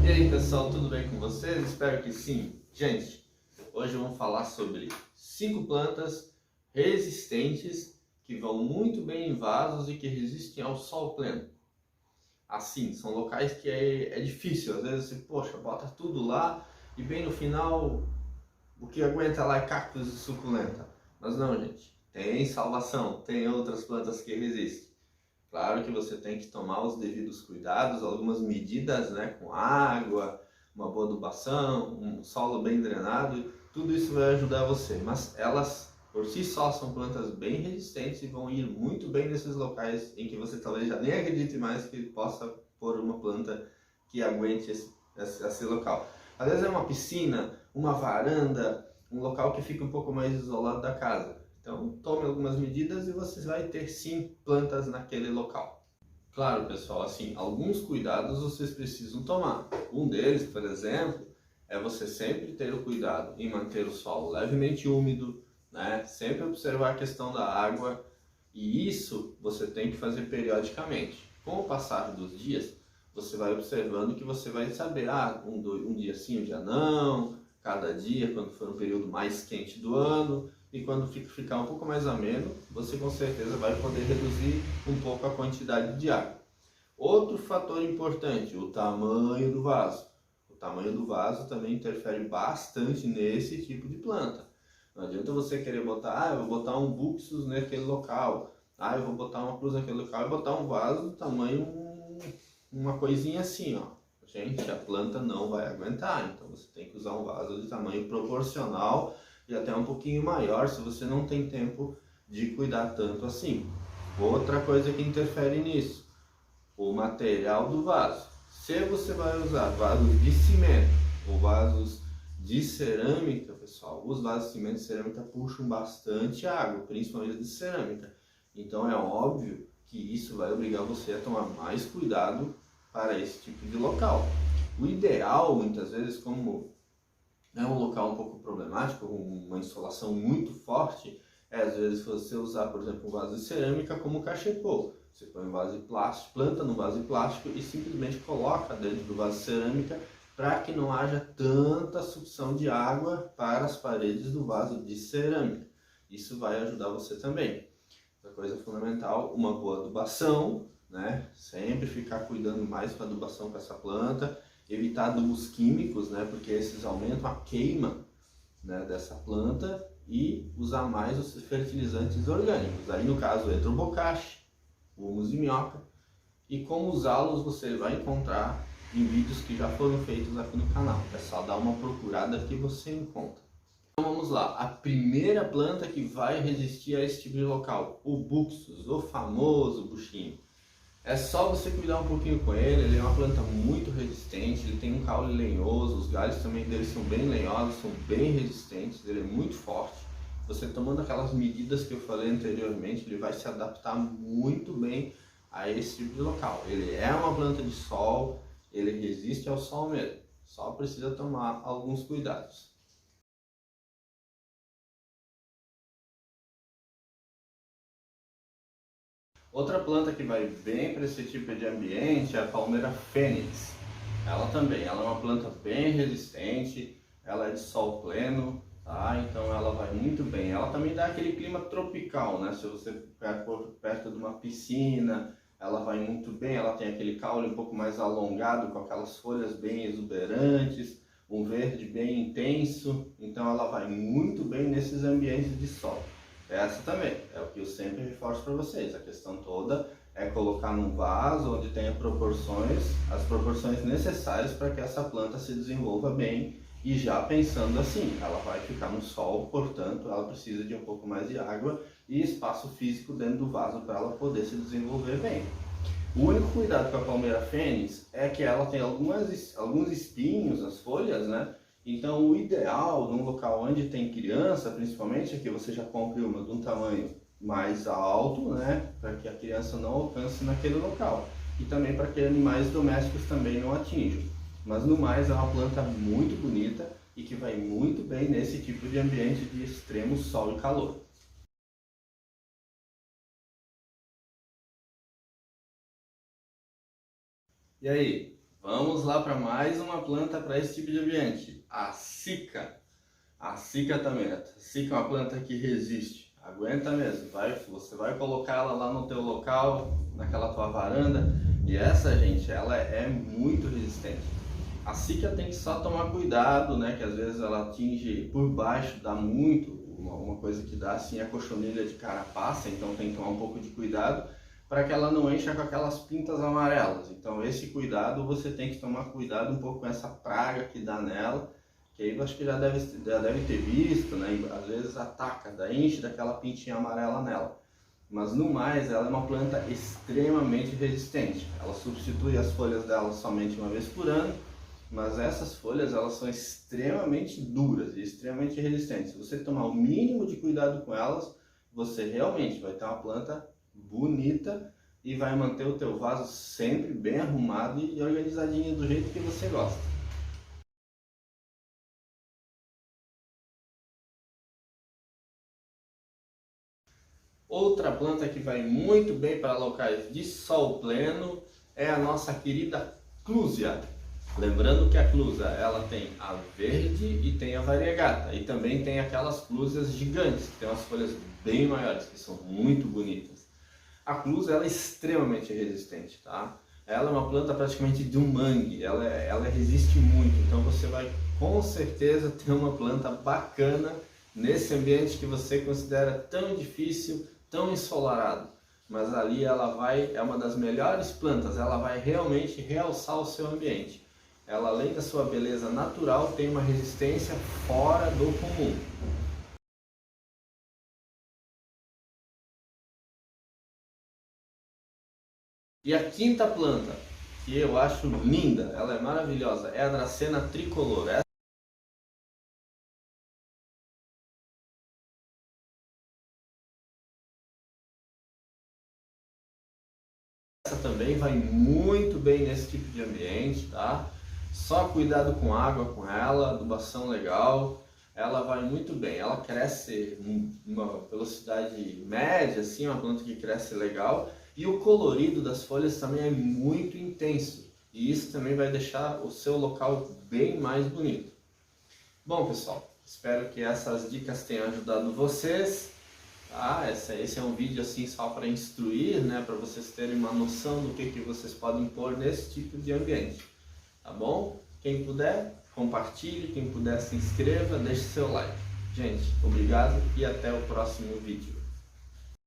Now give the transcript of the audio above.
E aí pessoal, tudo bem com vocês? Espero que sim. Gente, hoje vamos falar sobre 5 plantas resistentes que vão muito bem em vasos e que resistem ao sol pleno. Assim, são locais que é difícil, às vezes você, poxa, bota tudo lá e bem no final o que aguenta lá é cactos e suculenta. Mas não, gente, tem salvação, tem outras plantas que resistem. Claro que você tem que tomar os devidos cuidados, algumas medidas, né, com água, uma boa adubação, um solo bem drenado, tudo isso vai ajudar você. Mas elas, por si só, são plantas bem resistentes e vão ir muito bem nesses locais em que você talvez já nem acredite mais que possa pôr uma planta que aguente esse local. Às vezes é uma piscina, uma varanda, um local que fica um pouco mais isolado da casa. Então, tome algumas medidas e você vai ter sim plantas naquele local. Claro, pessoal, assim, alguns cuidados vocês precisam tomar. Um deles, por exemplo, é você sempre ter o cuidado em manter o solo levemente úmido, né? Sempre observar a questão da água, e isso você tem que fazer periodicamente. Com o passar dos dias, você vai observando que você vai saber, um dia sim, um dia não, cada dia, quando for um período mais quente do ano, e quando ficar um pouco mais ameno, você com certeza vai poder reduzir um pouco a quantidade de água. Outro fator importante, o tamanho do vaso. O tamanho do vaso também interfere bastante nesse tipo de planta. Não adianta você querer botar, eu vou botar um buxus naquele local, eu vou botar uma cruz naquele local e botar um vaso do tamanho, uma coisinha assim, ó. Gente, a planta não vai aguentar, então você tem que usar um vaso de tamanho proporcional e até um pouquinho maior se você não tem tempo de cuidar tanto assim. Outra coisa que interfere nisso, o material do vaso. Se você vai usar vasos de cimento ou vasos de cerâmica, pessoal, os vasos de cimento e cerâmica puxam bastante água, principalmente de cerâmica. Então é óbvio que isso vai obrigar você a tomar mais cuidado para esse tipo de local. O ideal, muitas vezes, como é um local um pouco problemático, uma insolação muito forte, às vezes você usar, por exemplo, um vaso de cerâmica como cachepô. Você põe um vaso de plástico, planta no vaso de plástico e simplesmente coloca dentro do vaso de cerâmica para que não haja tanta sucção de água para as paredes do vaso de cerâmica. Isso vai ajudar você também. Outra coisa fundamental, uma boa adubação, né? Sempre ficar cuidando mais com a adubação com essa planta, evitar adubos químicos, né? Porque esses aumentam a queima, né, dessa planta, e usar mais os fertilizantes orgânicos. Aí no caso entra o bocache, o humus de minhoca, e como usá-los você vai encontrar em vídeos que já foram feitos aqui no canal. É só dar uma procurada que você encontra. Então vamos lá, a primeira planta que vai resistir a esse tipo de local, o buxus, o famoso buchinho. É só você cuidar um pouquinho com ele é uma planta muito resistente, ele tem um caule lenhoso, os galhos também dele são bem lenhosos, são bem resistentes, ele é muito forte. Você tomando aquelas medidas que eu falei anteriormente, ele vai se adaptar muito bem a esse tipo de local. Ele é uma planta de sol, ele resiste ao sol mesmo, só precisa tomar alguns cuidados. Outra planta que vai bem para esse tipo de ambiente é a palmeira fênix. Ela é uma planta bem resistente, ela é de sol pleno, tá? Então ela vai muito bem. Ela também dá aquele clima tropical, né? Se você for perto de uma piscina, ela vai muito bem. Ela tem aquele caule um pouco mais alongado, com aquelas folhas bem exuberantes, um verde bem intenso. Então ela vai muito bem nesses ambientes de sol. Essa também é o que eu sempre reforço para vocês. A questão toda é colocar num vaso onde tenha as proporções necessárias para que essa planta se desenvolva bem, e já pensando assim, ela vai ficar no sol, portanto ela precisa de um pouco mais de água e espaço físico dentro do vaso para ela poder se desenvolver bem. O único cuidado com a palmeira fênix é que ela tem alguns espinhos, as folhas, né? Então o ideal num local onde tem criança, principalmente, é que você já compre uma de um tamanho mais alto, né? Para que a criança não alcance naquele local. E também para que animais domésticos também não atinjam. Mas no mais é uma planta muito bonita e que vai muito bem nesse tipo de ambiente de extremo sol e calor. E aí, Vamos lá para mais uma planta para esse tipo de ambiente, a Sica. A Sica também, a Sica é uma planta que resiste, aguenta mesmo, você vai colocar ela lá no teu local, naquela tua varanda, e essa, gente, ela é muito resistente. A Sica tem que só tomar cuidado, né, que às vezes ela atinge por baixo, dá muito, uma coisa que dá assim é a cochonilha de carapaça, então tem que tomar um pouco de cuidado para que ela não encha com aquelas pintas amarelas. Então esse cuidado, você tem que tomar cuidado um pouco com essa praga que dá nela, que aí eu acho que já deve ter visto, né? Às vezes ataca, enche daquela pintinha amarela nela. Mas no mais, ela é uma planta extremamente resistente. Ela substitui as folhas dela somente uma vez por ano, mas essas folhas elas são extremamente duras e extremamente resistentes. Se você tomar o mínimo de cuidado com elas, você realmente vai ter uma planta bonita e vai manter o teu vaso sempre bem arrumado e organizadinho do jeito que você gosta. Outra planta que vai muito bem para locais de sol pleno é a nossa querida Clusia. Lembrando que a Clusia ela tem a verde e tem a variegata, e também tem aquelas Clusias gigantes, que tem umas folhas bem maiores, que são muito bonitas. A Clusia ela é extremamente resistente, tá? Ela é uma planta praticamente de um mangue, ela resiste muito, então você vai com certeza ter uma planta bacana nesse ambiente que você considera tão difícil, tão ensolarado. Mas ali é uma das melhores plantas, ela vai realmente realçar o seu ambiente. Ela, além da sua beleza natural, tem uma resistência fora do comum. E a quinta planta, que eu acho linda, ela é maravilhosa, é a Dracena tricolor. Essa também vai muito bem nesse tipo de ambiente, tá? Só cuidado com água com ela, adubação legal, ela vai muito bem. Ela cresce numa velocidade média, assim, uma planta que cresce legal, e o colorido das folhas também é muito intenso, e isso também vai deixar o seu local bem mais bonito. Bom, pessoal, espero que essas dicas tenham ajudado vocês. Esse é um vídeo assim só para instruir, né, para vocês terem uma noção do que vocês podem pôr nesse tipo de ambiente, tá bom? Quem puder, compartilhe, quem puder se inscreva, deixe seu like. Gente, obrigado e até o próximo vídeo.